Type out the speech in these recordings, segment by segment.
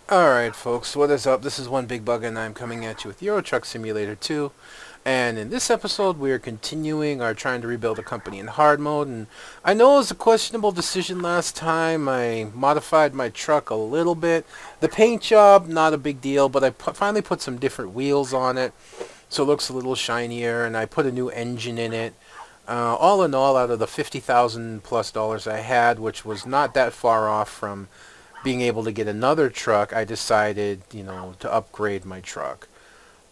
Alright folks, what is up? This is One Big Bug and I'm coming at you with Euro Truck Simulator 2. And in this episode we are continuing our trying to rebuild a company in hard mode. And I know it was a questionable decision last time. I modified my truck a little bit. The paint job, not a big deal, but I finally put some different wheels on it so it looks a little shinier, and I put a new engine in it. All in all, out of the $50,000 plus I had, which was not that far off from being able to get another truck, I decided, to upgrade my truck.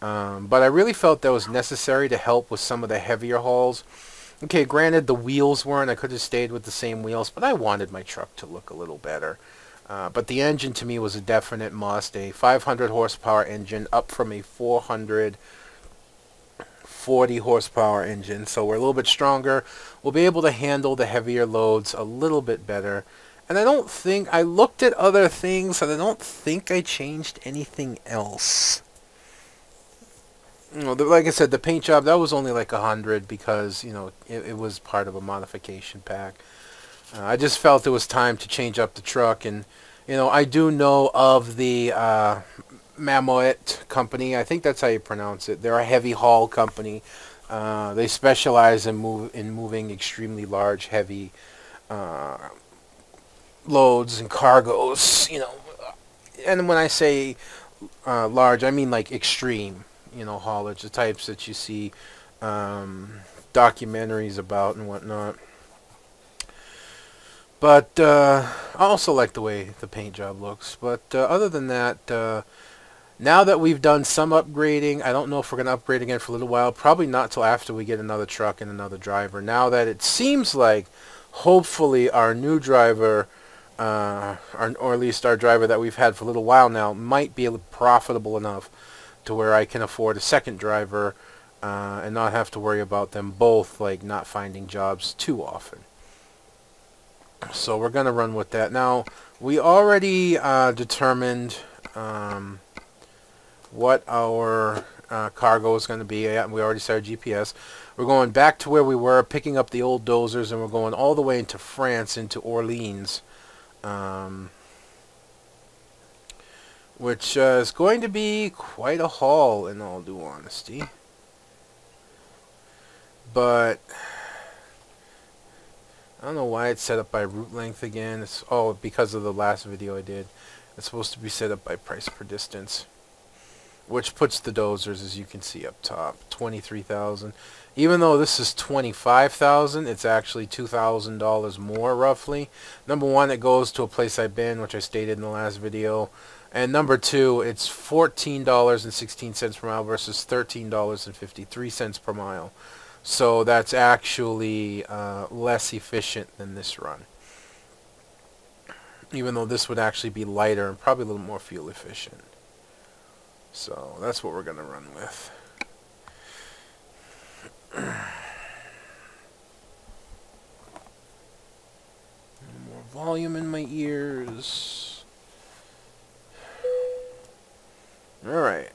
But I really felt that was necessary to help with some of the heavier hauls. Okay, granted the wheels weren't, I could have stayed with the same wheels, but I wanted my truck to look a little better. But the engine to me was a definite must, a 500 horsepower engine up from a 440 horsepower engine. So we're a little bit stronger. We'll be able to handle the heavier loads a little bit better. And I don't think, I looked at other things, and I don't think I changed anything else. Like I said, the paint job, that was only like 100 because, it was part of a modification pack. I just felt it was time to change up the truck, and, I do know of the Mammoet company. I think that's how you pronounce it. They're a heavy haul company. They specialize in moving extremely large, heavy loads and cargoes, and when I say large, I mean like extreme, haulage, the types that you see documentaries about and whatnot. But I also like the way the paint job looks. But other than that, now that we've done some upgrading, I don't know if we're going to upgrade again for a little while. Probably not till after we get another truck and another driver. Now that it seems like, hopefully, our new driver, or at least our driver that we've had for a little while now, might be profitable enough to where I can afford a second driver and not have to worry about them both like not finding jobs too often. So we're going to run with that. Now, we already determined what our cargo is going to be. And we already set our GPS. We're going back to where we were, picking up the old dozers, and we're going all the way into France, into Orleans. Which is going to be quite a haul, in all due honesty. But I don't know why it's set up by route length again. Because of the last video I did. It's supposed to be set up by price per distance, which puts the dozers, as you can see up top, 23,000. Even though this is 25,000, it's actually $2,000 more roughly. Number one, it goes to a place I've been, which I stated in the last video. And number two, it's $14.16 per mile versus $13.53 per mile. So that's actually less efficient than this run. Even though this would actually be lighter and probably a little more fuel efficient. So that's what we're going to run with. More volume in my ears. Alright.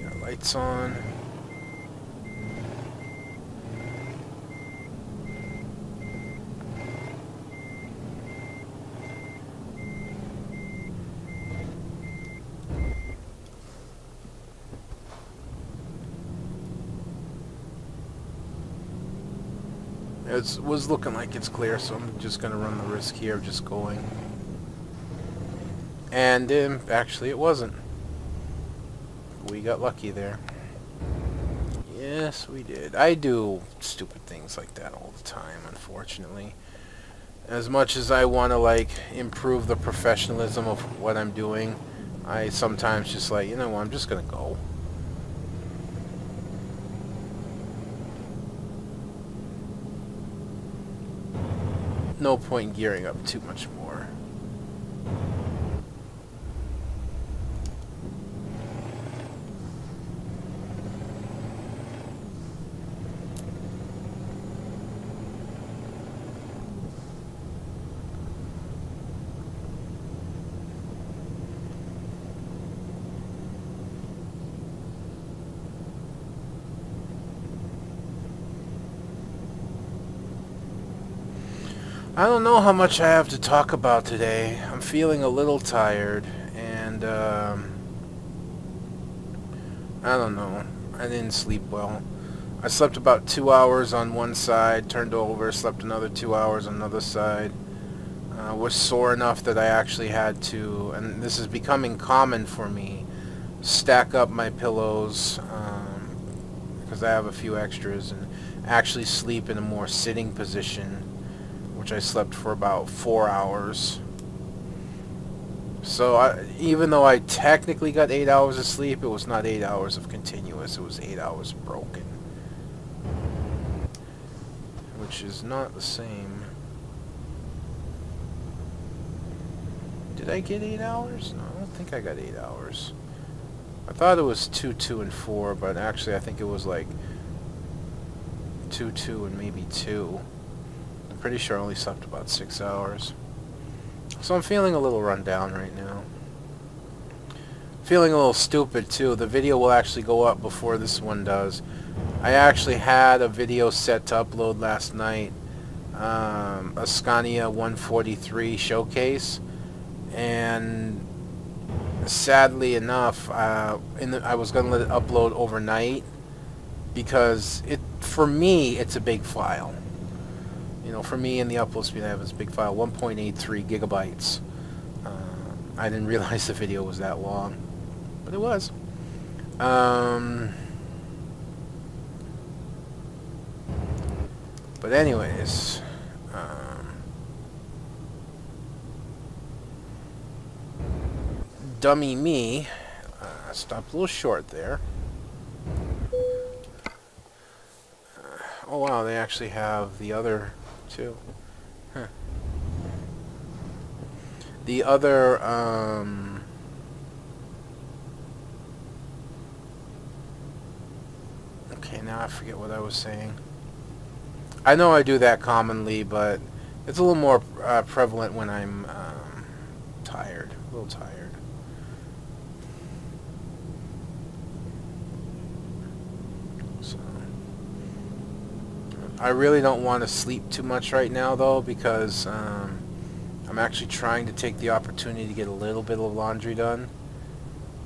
Got lights on. It was looking like it's clear, so I'm just going to run the risk here of just going. And actually it wasn't. We got lucky there. Yes, we did. I do stupid things like that all the time, unfortunately. As much as I want to improve the professionalism of what I'm doing, I sometimes just I'm just going to go. No point in gearing up too much more. I don't know how much I have to talk about today. I'm feeling a little tired, and I don't know. I didn't sleep well. I slept about 2 hours on one side, turned over, slept another 2 hours on another side. Was sore enough that I actually had to, and this is becoming common for me, stack up my pillows, because I have a few extras, and actually sleep in a more sitting position, which I slept for about 4 hours. So even though I technically got 8 hours of sleep, it was not 8 hours of continuous, it was 8 hours broken. Which is not the same. Did I get 8 hours? No, I don't think I got 8 hours. I thought it was 2, 2, and 4, but actually I think it was like 2, 2, and maybe 2. I'm pretty sure I only slept about 6 hours. So I'm feeling a little run down right now. Feeling a little stupid too. The video will actually go up before this one does. I actually had a video set to upload last night. A Scania 143 showcase. And sadly enough, I was going to let it upload overnight. Because for me, it's a big file. You know, for me and the upload speed I have is a big file, 1.83 gigabytes. I didn't realize the video was that long, but it was. But anyways, dummy me, stopped a little short there. Oh wow, they actually have the other two. Huh. The other, okay, now I forget what I was saying. I know I do that commonly, but it's a little more prevalent when I'm tired, a little tired. So I really don't want to sleep too much right now, though, because I'm actually trying to take the opportunity to get a little bit of laundry done.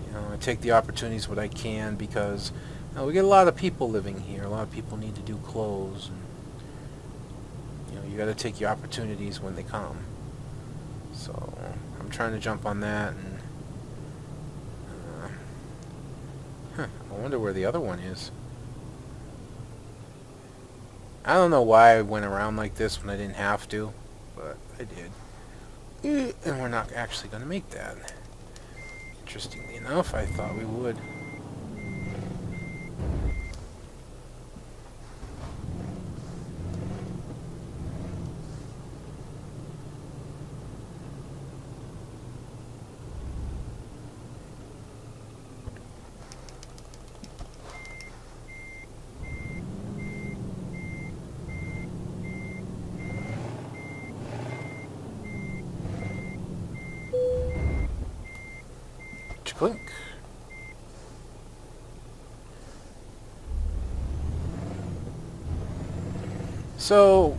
You know, I take the opportunities when I can, because you know, we get a lot of people living here. A lot of people need to do clothes. And, you know, you got to take your opportunities when they come. So I'm trying to jump on that. And I wonder where the other one is. I don't know why I went around like this when I didn't have to, but I did. And we're not actually going to make that. Interestingly enough, I thought we would. Clink. So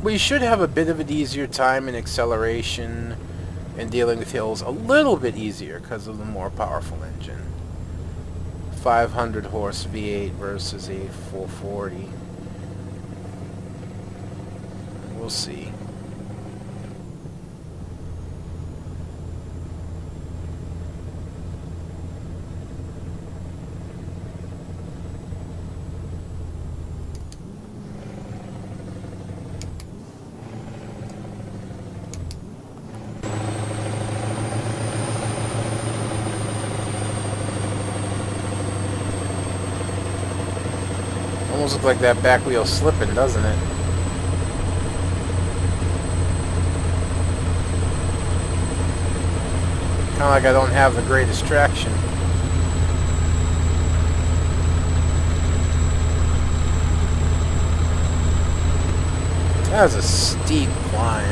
we should have a bit of an easier time in acceleration and dealing with hills, a little bit easier because of the more powerful engine. 500 horse V8 versus a 440. We'll see. Almost looks like that back wheel slipping, doesn't it? Kind of like I don't have the greatest traction. That was a steep climb.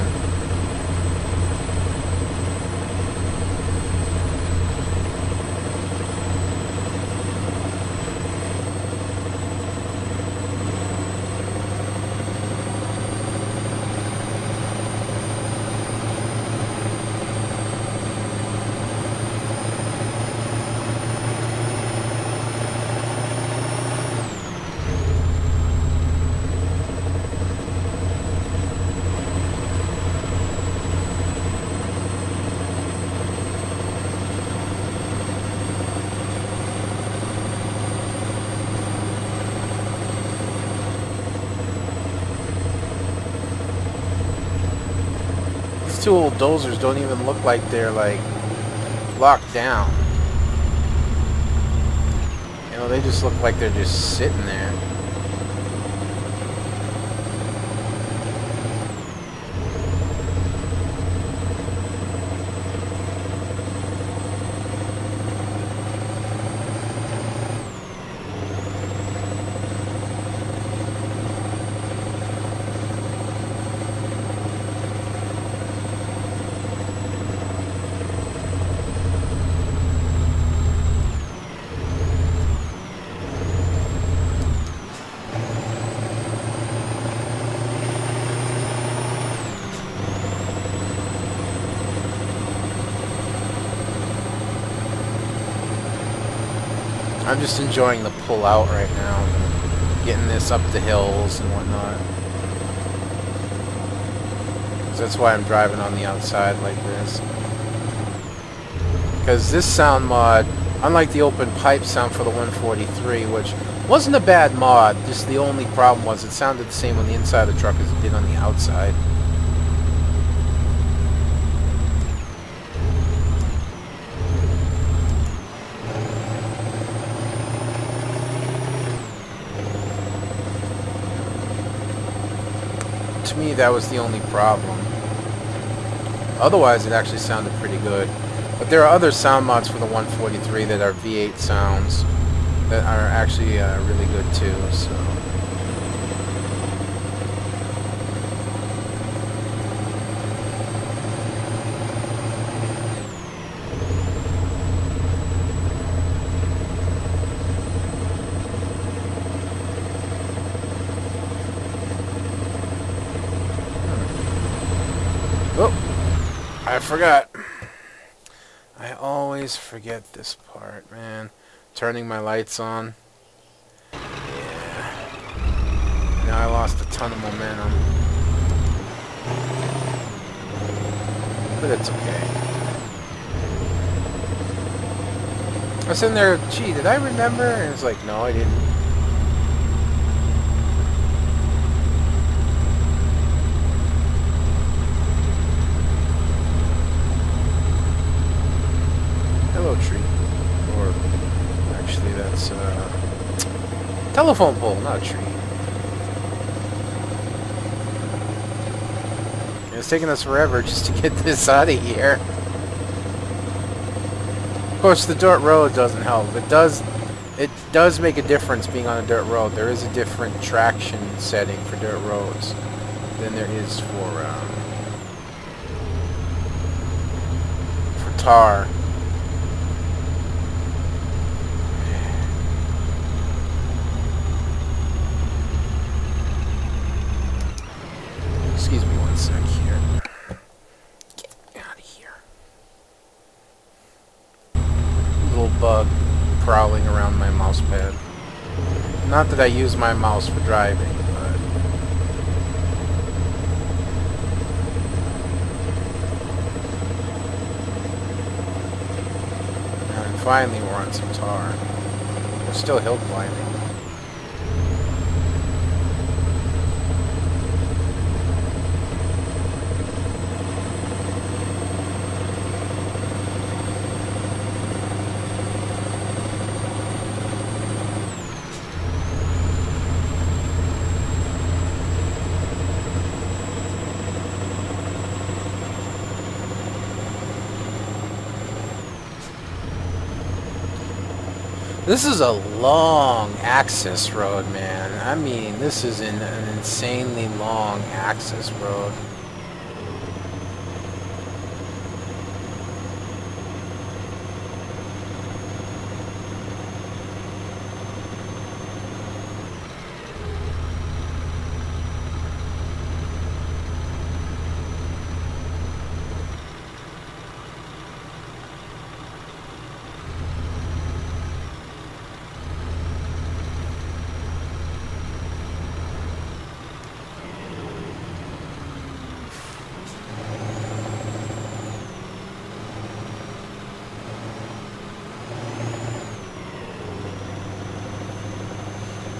two old dozers don't even look like they're like locked down. You know, they just look like they're just sitting there. I'm just enjoying the pull out right now, getting this up the hills and whatnot. 'Cause that's why I'm driving on the outside like this. Because this sound mod, unlike the open pipe sound for the 143, which wasn't a bad mod, just the only problem was it sounded the same on the inside of the truck as it did on the outside. To me, that was the only problem. Otherwise, it actually sounded pretty good. But there are other sound mods for the 143 that are V8 sounds that are actually really good too. So. Oh, I forgot. I always forget this part, man. Turning my lights on. Yeah. Now I lost a ton of momentum. But it's okay. I was sitting there, gee, did I remember? And it's like, no, I didn't. Tree, or actually that's telephone pole, not a tree. It's taking us forever just to get this out of here. Of course, the dirt road doesn't help. It does make a difference being on a dirt road. There is a different traction setting for dirt roads than there is for tar. Excuse me one sec here. Get out of here. Little bug prowling around my mouse pad. Not that I use my mouse for driving, but... And finally we're on some tar. We're still hill climbing. This is a long access road, man. I mean, this is an insanely long access road.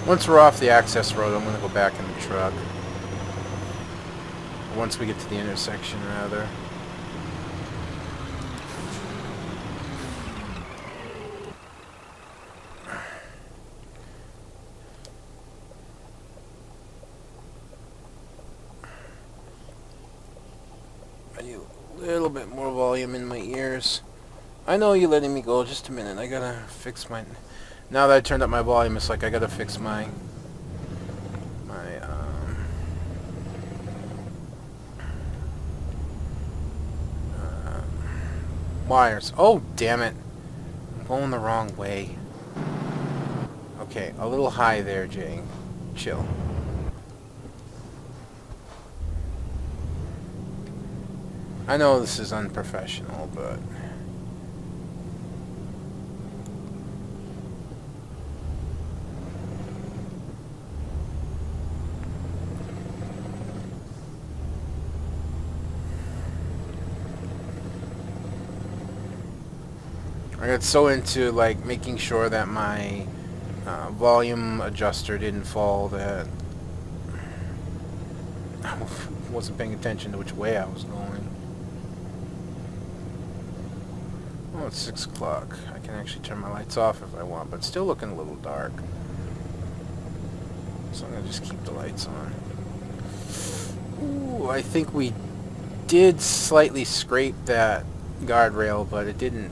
Once we're off the access road, I'm going to go back in the truck. Once we get to the intersection, rather. I need a little bit more volume in my ears. I know you're letting me go. Just a minute. I gotta fix my... Now that I turned up my volume, it's like I gotta fix my wires. Oh, damn it. I'm going the wrong way. Okay, a little high there, Jay. Chill. I know this is unprofessional, but... I got so into like making sure that my volume adjuster didn't fall that I wasn't paying attention to which way I was going. Oh, it's 6 o'clock. I can actually turn my lights off if I want, but it's still looking a little dark. So I'm going to just keep the lights on. Ooh, I think we did slightly scrape that guardrail, but it didn't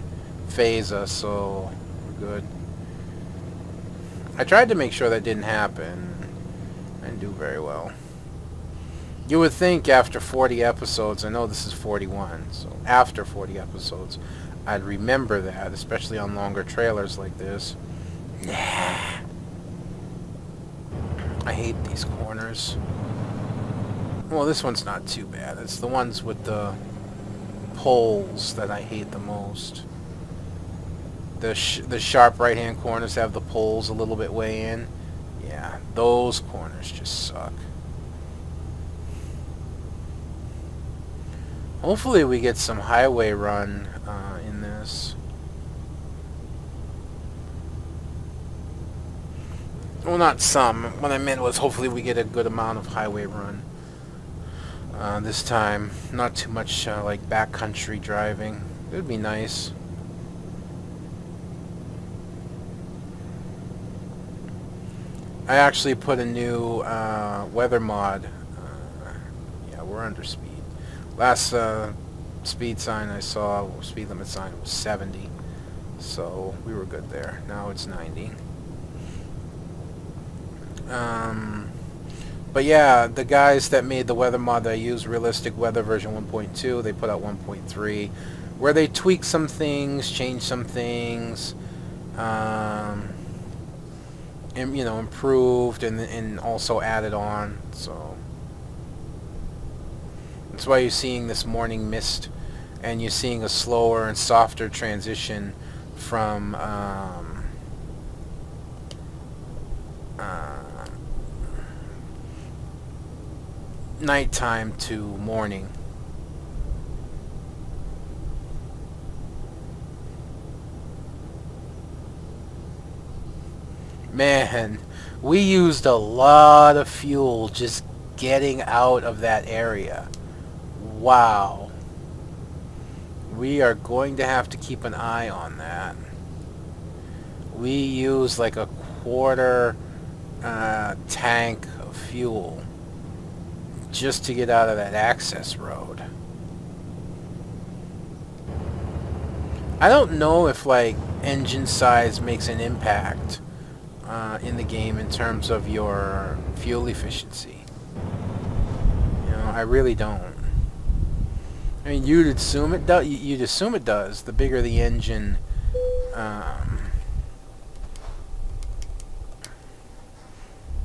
phase us, so we're good. I tried to make sure that didn't happen. I didn't do very well. You would think after 40 episodes, I know this is 41, so after 40 episodes, I'd remember that, especially on longer trailers like this. Nah. I hate these corners. Well, this one's not too bad. It's the ones with the poles that I hate the most. The sharp right-hand corners have the poles a little bit way in. Yeah, those corners just suck. Hopefully we get some highway run in this. Well, not some. What I meant was hopefully we get a good amount of highway run this time. Not too much like backcountry driving. It would be nice. I actually put a new weather mod. Yeah, we're under speed. Last speed sign I saw, speed limit sign, was 70. So we were good there. Now it's 90. But yeah, the guys that made the weather mod that I use, Realistic Weather version 1.2, they put out 1.3, where they tweak some things, change some things, and, you know, improved and also added on. So that's why you're seeing this morning mist, and you're seeing a slower and softer transition from nighttime to morning. Man, we used a lot of fuel just getting out of that area. Wow. We are going to have to keep an eye on that. We used like a quarter tank of fuel just to get out of that access road. I don't know if like engine size makes an impact in the game in terms of your fuel efficiency. You know, I really don't. I mean, you'd assume it does. You'd assume it does. The bigger the engine,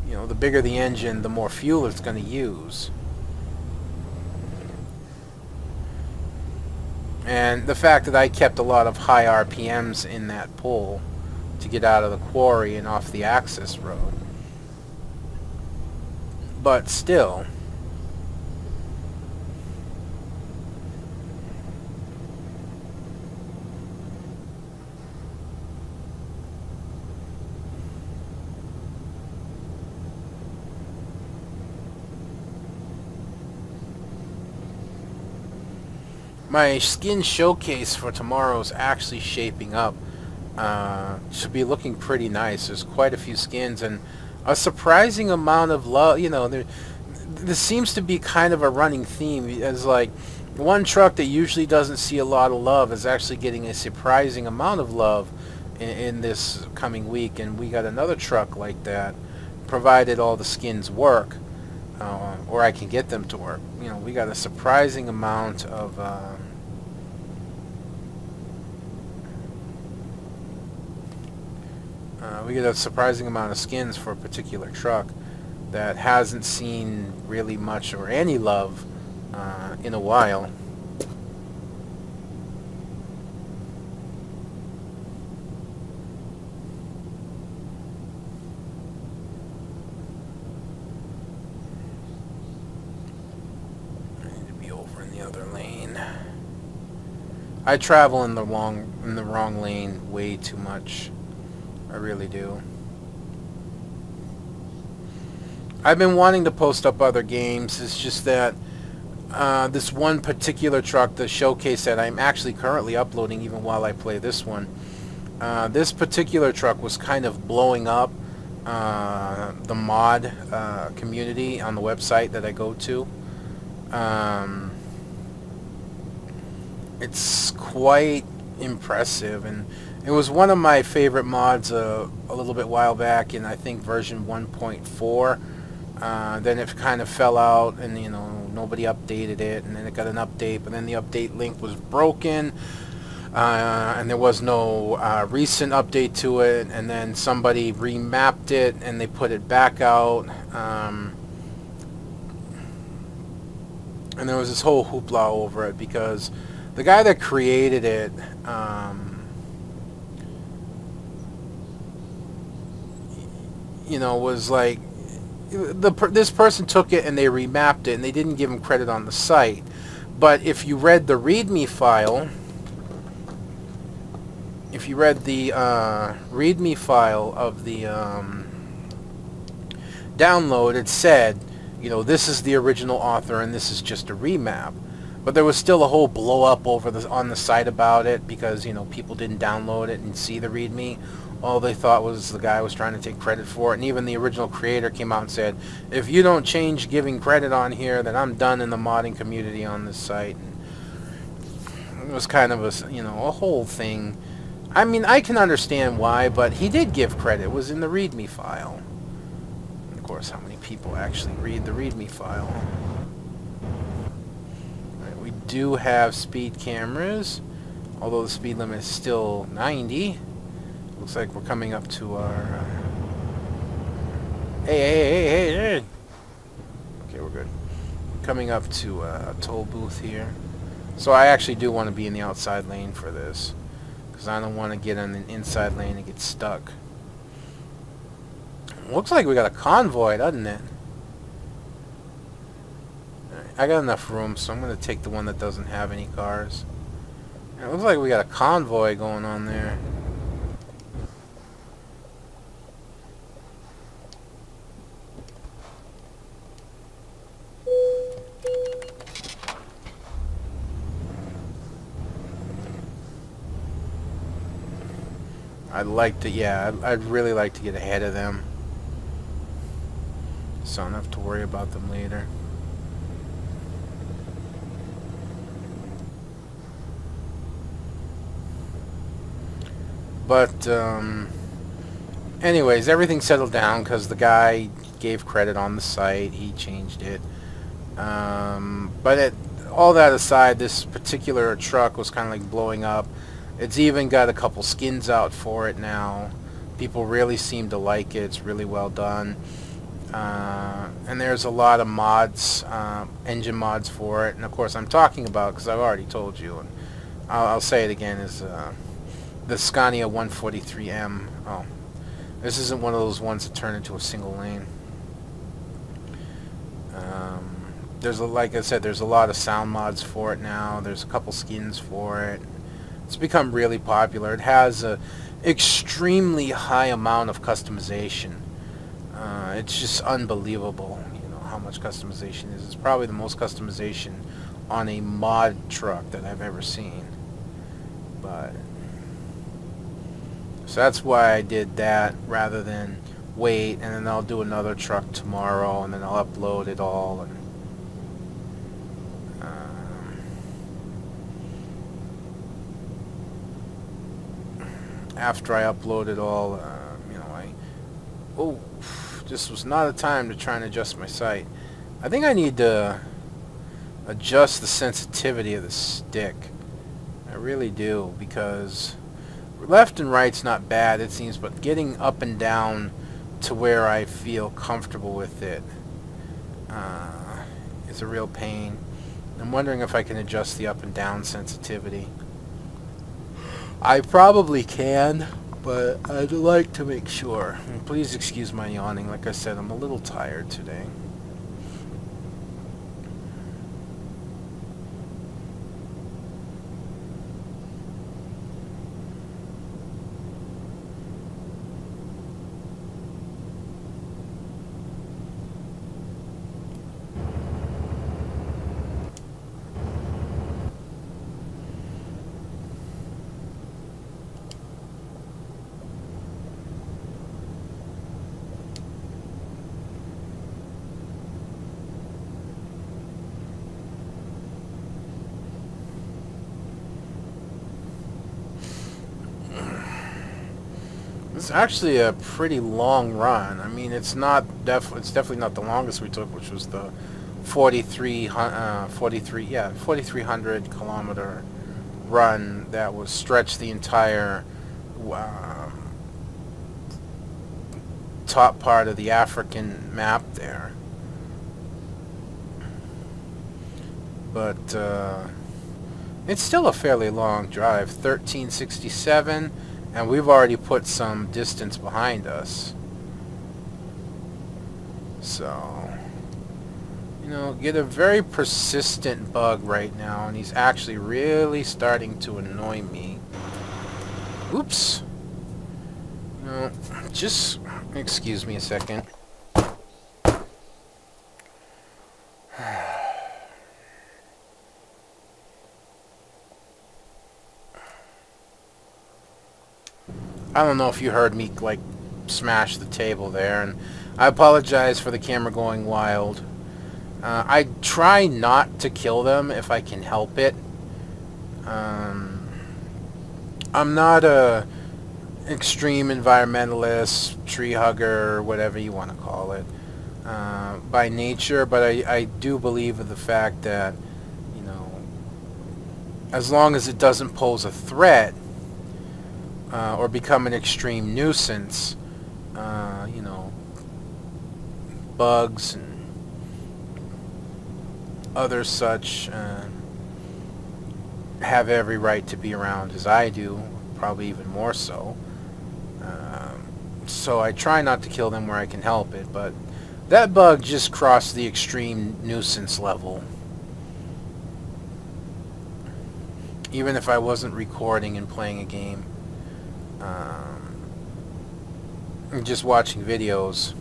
you know, the bigger the engine, the more fuel it's going to use. And the fact that I kept a lot of high RPMs in that pull to get out of the quarry and off the access road. But still, my skin showcase for tomorrow is actually shaping up. Should be looking pretty nice. There's quite a few skins and a surprising amount of love. You know, this seems to be kind of a running theme, as like one truck that usually doesn't see a lot of love is actually getting a surprising amount of love in this coming week, and we got another truck like that, provided all the skins work, or I can get them to work. You know, we got a surprising amount of we get a surprising amount of skins for a particular truck that hasn't seen really much or any love in a while. I need to be over in the other lane. I travel in the wrong lane way too much. I really do. I've been wanting to post up other games. It's just that this one particular truck, the showcase that I'm actually currently uploading even while I play this one, this particular truck was kind of blowing up the mod community on the website that I go to. It's quite impressive, and it was one of my favorite mods a little bit while back in, I think, version 1.4. Then it kind of fell out, and you know, nobody updated it, and then it got an update, but then the update link was broken, and there was no recent update to it, and then somebody remapped it and they put it back out, and there was this whole hoopla over it because the guy that created it, you know, was like, this person took it and they remapped it, and they didn't give him credit on the site. But if you read the README file, if you read the README file of the download, it said, you know, this is the original author and this is just a remap. But there was still a whole blow up on the site about it because, you know, people didn't download it and see the README. All they thought was the guy was trying to take credit for it, and even the original creator came out and said, if you don't change giving credit on here, then I'm done in the modding community on this site. And it was kind of a, you know, a whole thing. I mean, I can understand why, but he did give credit. It was in the README file. Of course, how many people actually read the README file? Right, we do have speed cameras, although the speed limit is still 90. Looks like we're coming up to our... Hey! Okay, we're good. Coming up to a toll booth here. So I actually do want to be in the outside lane for this, because I don't want to get on the inside lane and get stuck. Looks like we got a convoy, doesn't it? Right, I got enough room, so I'm going to take the one that doesn't have any cars. It looks like we got a convoy going on there. I'd like to, yeah, I'd really like to get ahead of them, so I don't have to worry about them later. But, anyways, everything settled down because the guy gave credit on the site. He changed it. But all that aside, this particular truck was kind of like blowing up. It's even got a couple skins out for it now. People really seem to like it. It's really well done. And there's a lot of mods, engine mods for it. And of course I'm talking about, because I've already told you, and I'll say it again, is the Scania 143M. Oh, this isn't one of those ones that turn into a single lane. There's like I said, there's a lot of sound mods for it now. There's a couple skins for it. It's become really popular. It has a extremely high amount of customization. It's just unbelievable, you know, how much customization is. It's probably the most customization on a mod truck that I've ever seen. But so that's why I did that rather than wait, and then I'll do another truck tomorrow, and then I'll upload it all. And after I upload it all, you know, this was not a time to try and adjust my sight. I think I need to adjust the sensitivity of the stick. I really do, because left and right's not bad, it seems, but getting up and down to where I feel comfortable with it is a real pain. I'm wondering if I can adjust the up and down sensitivity. I probably can, but I'd like to make sure. And please excuse my yawning. Like I said, I'm a little tired today. It's actually a pretty long run. I mean, it's definitely not the longest we took, which was the 4,300 kilometer run that was stretched the entire top part of the African map there. But it's still a fairly long drive, 1367. And we've already put some distance behind us. So, you know, get a very persistent bug right now, and he's actually really starting to annoy me. Oops. You know, just excuse me a second. I don't know if you heard me, like, smash the table there, and I apologize for the camera going wild. I try not to kill them if I can help it. I'm not a extreme environmentalist, tree hugger, whatever you want to call it, by nature, but I do believe in the fact that, you know, as long as it doesn't pose a threat, or become an extreme nuisance, you know, bugs and other such have every right to be around, as I do, probably even more so. So I try not to kill them where I can help it, but that bug just crossed the extreme nuisance level. Even if I wasn't recording and playing a game. Just watching videos,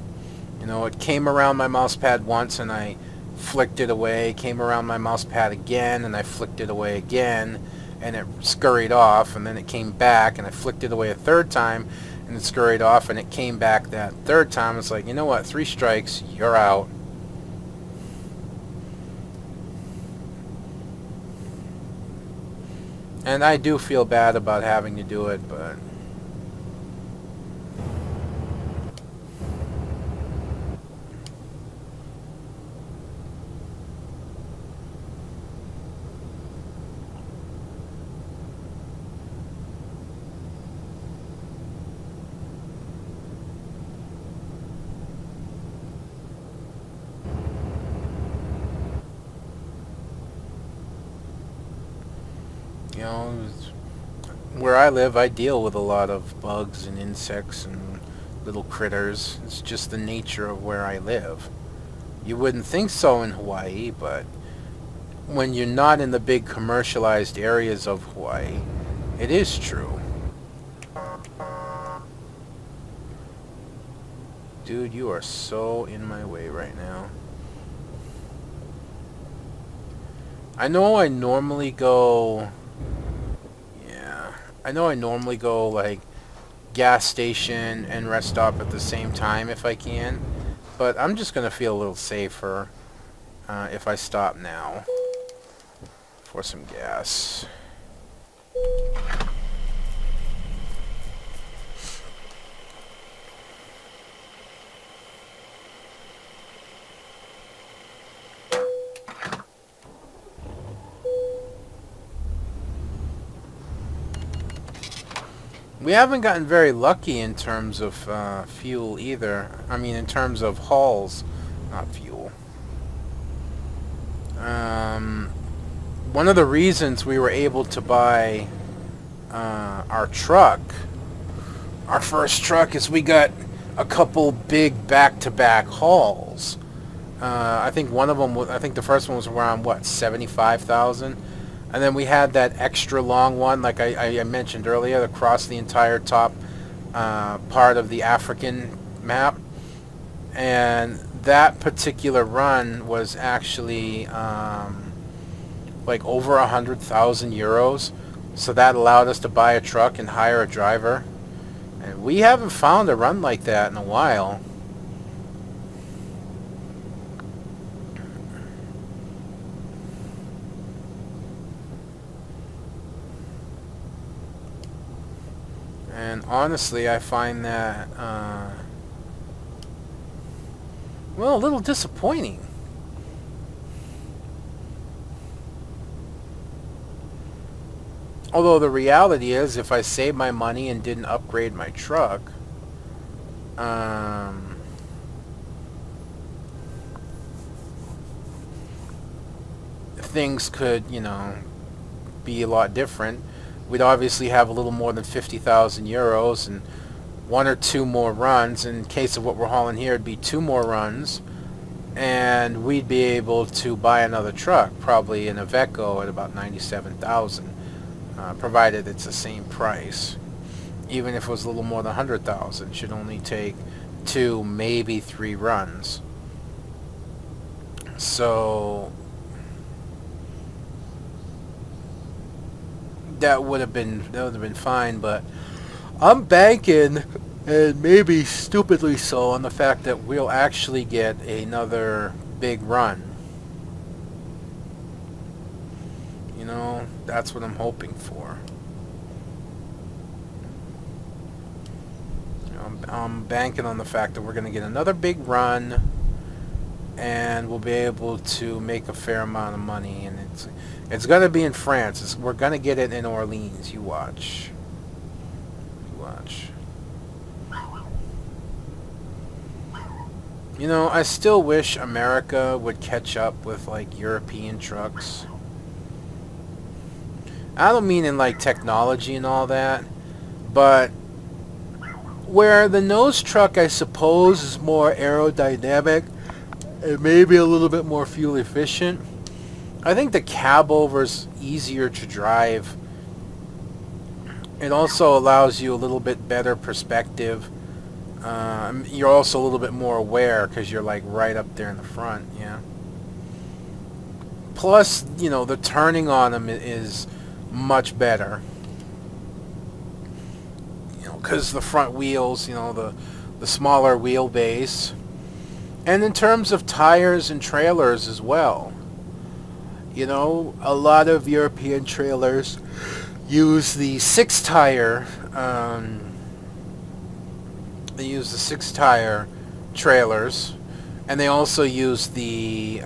you know, it came around my mouse pad once and I flicked it away, came around my mouse pad again and I flicked it away again, and it scurried off, and then it came back and I flicked it away a third time and it scurried off, and it came back that third time. It's like, you know what, 3 strikes, you're out. And I do feel bad about having to do it, but you know, where I live, I deal with a lot of bugs and insects and little critters. It's just the nature of where I live. You wouldn't think so in Hawaii, but when you're not in the big commercialized areas of Hawaii, it is true. Dude, you are so in my way right now. I know I normally go... I know I normally go, like, gas station and rest stop at the same time if I can. But I'm just going to feel a little safer if I stop now for some gas. We haven't gotten very lucky in terms of fuel either. I mean, in terms of hauls, not fuel. One of the reasons we were able to buy our truck, our first truck, is we got a couple big back-to-back hauls. I think one of them was, I think the first one was around, what, 75,000? And then we had that extra long one, like I mentioned earlier, across the entire top part of the African map. And that particular run was actually like over 100,000 euros. So that allowed us to buy a truck and hire a driver. And we haven't found a run like that in a while. And honestly, I find that, well, a little disappointing. Although the reality is, if I saved my money and didn't upgrade my truck, things could, you know, be a lot different. We'd obviously have a little more than 50,000 euros and one or two more runs. In case of what we're hauling here, it'd be 2 more runs, and we'd be able to buy another truck, probably an Iveco at about 97,000, provided it's the same price. Even if it was a little more than 100,000, it should only take 2, maybe 3 runs. So that would have been fine, but I'm banking, and maybe stupidly so, on the fact that we'll actually get another big run. You know, that's what I'm hoping for. You know, I'm banking on the fact that we're going to get another big run, and we'll be able to make a fair amount of money, and it's going to be in France. We're going to get it in Orleans. You watch. You watch. You know, I still wish America would catch up with, like, European trucks. I don't mean in, like, technology and all that, but where the nose truck, I suppose, is more aerodynamic and maybe a little bit more fuel efficient, I think the cab over's easier to drive. It also allows you a little bit better perspective. You're also a little bit more aware because you're like right up there in the front, yeah. Plus, you know, the turning on them is much better. You know, because the front wheels, you know, the smaller wheelbase. And in terms of tires and trailers as well. You know, a lot of European trailers use the 6-tire, they use the 6-tire trailers, and they also use the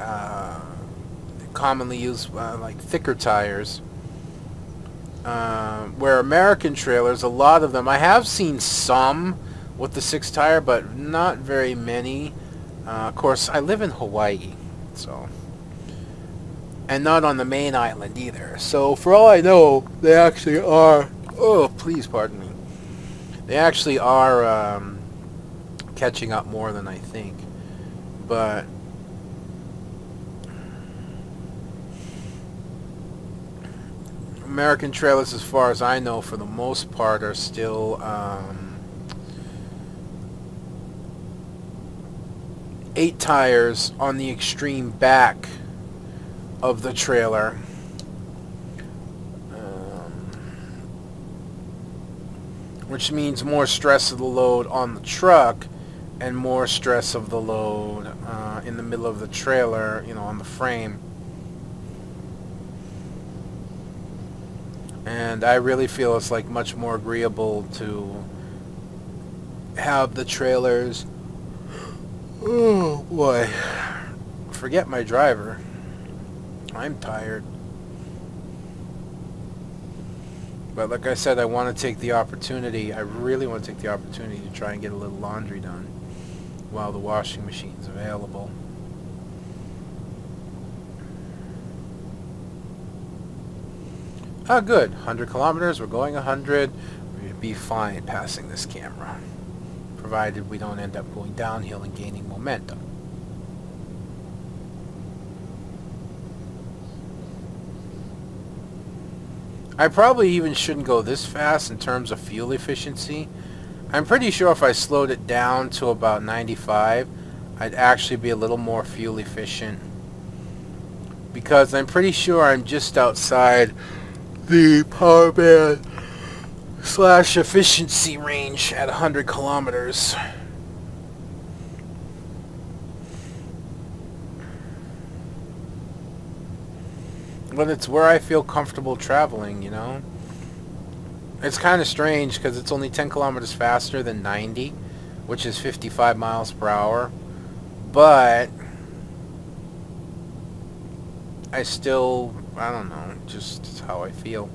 commonly used like thicker tires. Where American trailers, a lot of them, I have seen some with the 6-tire, but not very many. Of course, I live in Hawaii, so, and not on the main island either. So for all I know, they actually are, oh, please pardon me, they actually are catching up more than I think. But American trailers, as far as I know, for the most part, are still 8 tires on the extreme back of the trailer. which means more stress of the load on the truck and more stress of the load in the middle of the trailer, you know, on the frame. And I really feel it's like much more agreeable to have the trailers. Oh boy, forget my driver. I'm tired. But like I said, I want to take the opportunity, I really want to take the opportunity to try and get a little laundry done while the washing machine's available. Ah, good. 100 kilometers, we're going 100. We'd be fine passing this camera, provided we don't end up going downhill and gaining momentum. I probably even shouldn't go this fast in terms of fuel efficiency. I'm pretty sure if I slowed it down to about 95, I'd actually be a little more fuel efficient. Because I'm pretty sure I'm just outside the power band / efficiency range at 100 kilometers. But it's where I feel comfortable traveling, you know. It's kind of strange because it's only 10 kilometers faster than 90, which is 55 miles per hour. But I still, I don't know, just how I feel.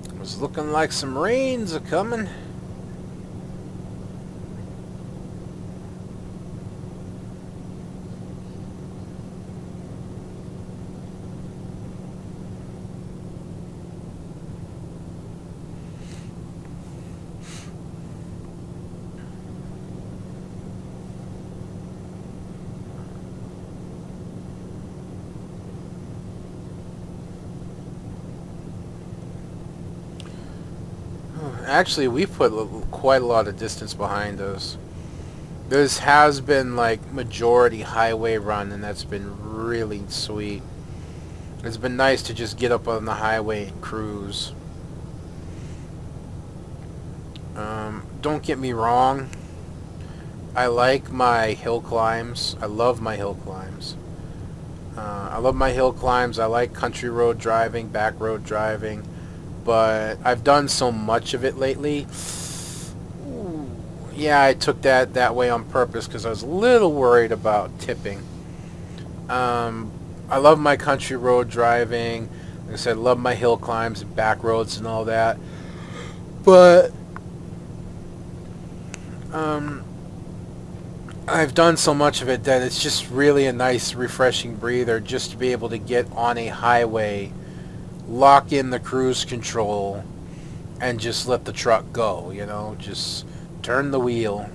It was looking like some rains are coming. Actually, we've put quite a lot of distance behind us. This has been like majority highway run, and that's been really sweet. It's been nice to just get up on the highway and cruise. Don't get me wrong. I like my hill climbs. I love my hill climbs. I love my hill climbs. I like country road driving, back road driving. But I've done so much of it lately. Ooh, yeah, I took that way on purpose because I was a little worried about tipping. I love my country road driving. Like I said, I love my hill climbs and back roads and all that. But I've done so much of it that it's just really a nice, refreshing breather just to be able to get on a highway, lock in the cruise control, and just let the truck go, you know, just turn the wheel.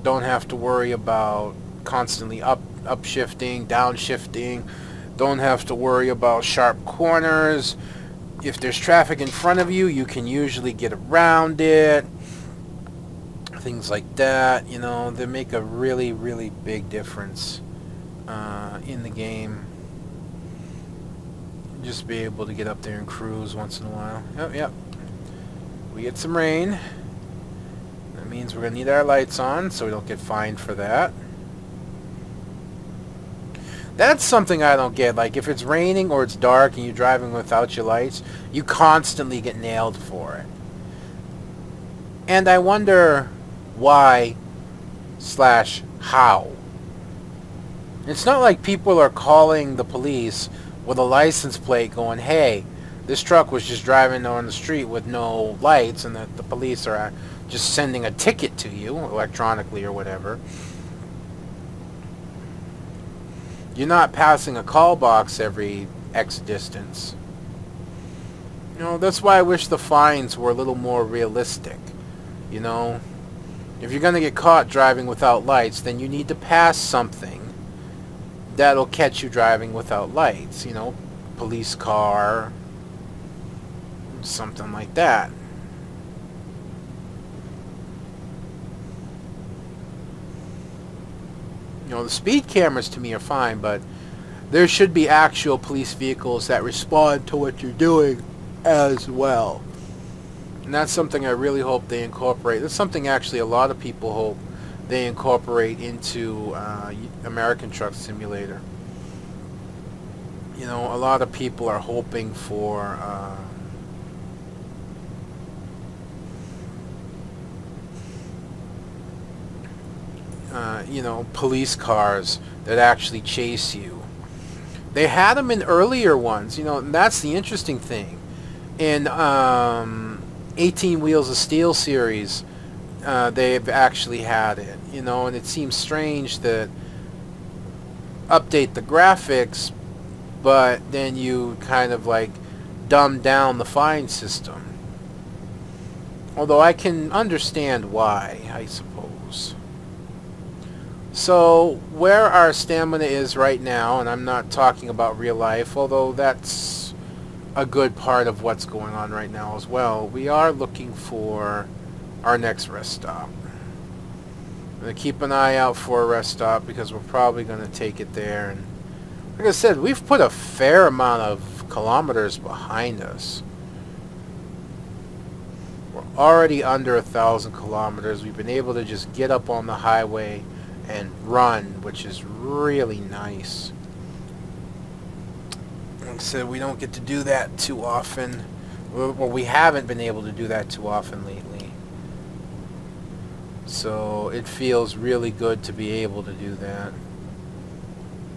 Don't have to worry about constantly upshifting, downshifting. Don't have to worry about sharp corners. If there's traffic in front of you, you can usually get around it. Things like that, you know, they make a really, really big difference in the game. Just be able to get up there and cruise once in a while. Oh, yep. We get some rain. That means we're going to need our lights on so we don't get fined for that. That's something I don't get. Like, if it's raining or it's dark and you're driving without your lights, you constantly get nailed for it. And I wonder why / how. It's not like people are calling the police with a license plate going, hey, this truck was just driving on the street with no lights, and that the police are just sending a ticket to you electronically or whatever. You're not passing a call box every X distance. You know, that's why I wish the fines were a little more realistic. You know, if you're going to get caught driving without lights, then you need to pass something that'll catch you driving without lights. You know, police car, something like that. You know, the speed cameras to me are fine, but there should be actual police vehicles that respond to what you're doing as well. And that's something I really hope they incorporate. That's something actually a lot of people hope they incorporate into American Truck Simulator. You know, a lot of people are hoping for you know, police cars that actually chase you. They had them in earlier ones, you know, and that's the interesting thing. In 18 Wheels of Steel series, they've actually had it, you know, and it seems strange that update the graphics, but then you kind of like dumb down the fine system. Although I can understand why, I suppose. So, where our stamina is right now, and I'm not talking about real life, although that's a good part of what's going on right now as well, we are looking for our next rest stop. I'm going to keep an eye out for a rest stop because we're probably going to take it there. And like I said, we've put a fair amount of kilometers behind us. We're already under 1,000 kilometers. We've been able to just get up on the highway and run, which is really nice. Like I said, we don't get to do that too often. Well, we haven't been able to do that too often lately. So it feels really good to be able to do that.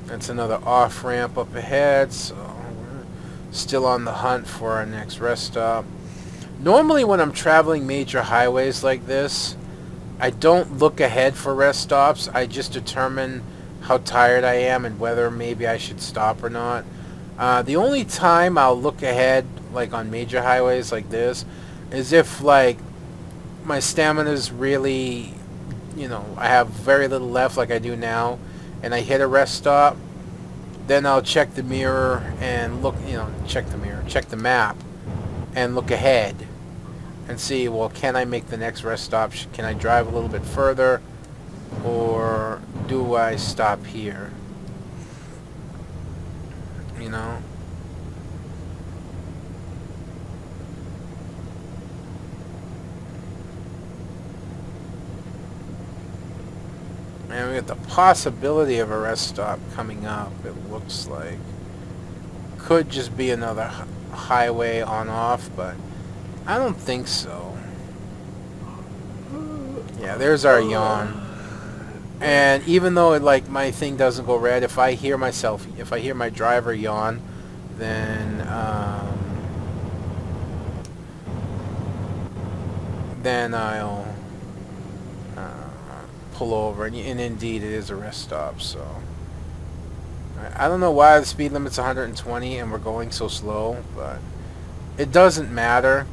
That's another off-ramp up ahead, so we're still on the hunt for our next rest stop. Normally when I'm traveling major highways like this, I don't look ahead for rest stops. I just determine how tired I am and whether maybe I should stop or not. The only time I'll look ahead, like on major highways like this, is if like my stamina's really, you know, I have very little left like I do now, and I hit a rest stop. Then I'll check the mirror and look, you know, check the map and look ahead and see, well, can I make the next rest stop? Can I drive a little bit further, or do I stop here? You know? And we got the possibility of a rest stop coming up, it looks like. Could just be another highway on-off, but I don't think so. Yeah, there's our yawn. And even though like my thing doesn't go red, if I hear my driver yawn, then I'll pull over, and indeed it is a rest stop. So I don't know why the speed limit's 120 and we're going so slow, but it doesn't matter.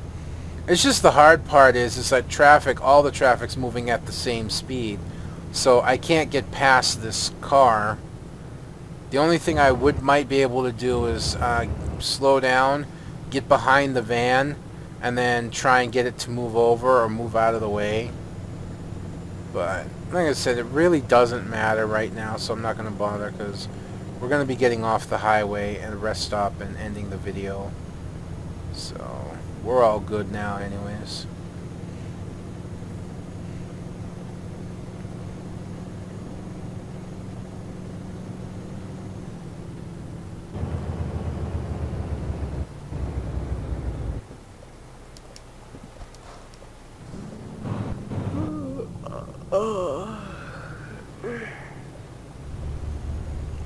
It's just the hard part is that traffic, all the traffic's moving at the same speed. So I can't get past this car. The only thing I might be able to do is slow down, get behind the van, and then try and get it to move over or move out of the way. But like I said, it really doesn't matter right now, so I'm not going to bother because we're going to be getting off the highway and rest stop and ending the video. So we're all good now anyways.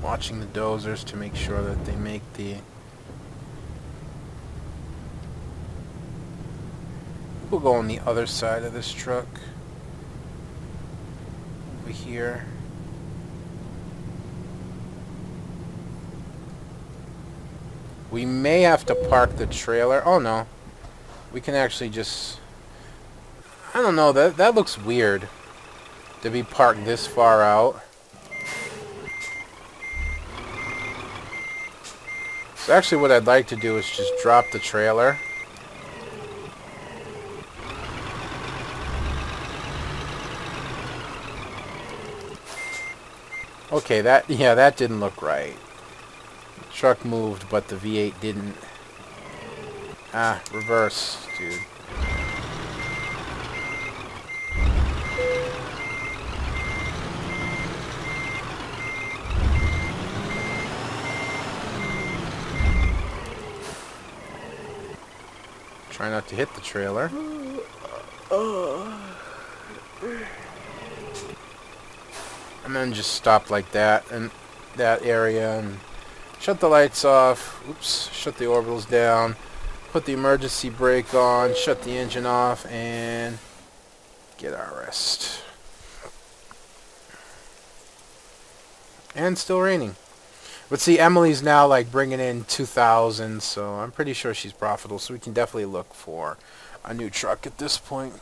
Watching the dozers to make sure that they make the... We'll go on the other side of this truck. Over here. We may have to park the trailer. Oh no. We can actually just... I don't know, that looks weird to be parked this far out. So actually what I'd like to do is just drop the trailer. Okay, that didn't look right. The truck moved, but the V8 didn't. Ah, reverse, dude. Try not to hit the trailer. And then just stop like that in that area and shut the lights off. Oops, shut the orbitals down. Put the emergency brake on, shut the engine off, and get our rest. And still raining. But see, Emily's now like bringing in 2,000, so I'm pretty sure she's profitable, so we can definitely look for a new truck at this point.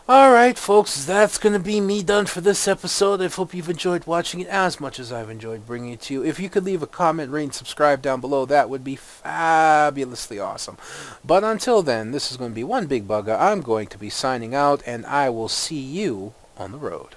Alright, folks, that's going to be me done for this episode. I hope you've enjoyed watching it as much as I've enjoyed bringing it to you. If you could leave a comment, rate, and subscribe down below, that would be fabulously awesome. But until then, this is going to be One Big Bugger. I'm going to be signing out, and I will see you on the road.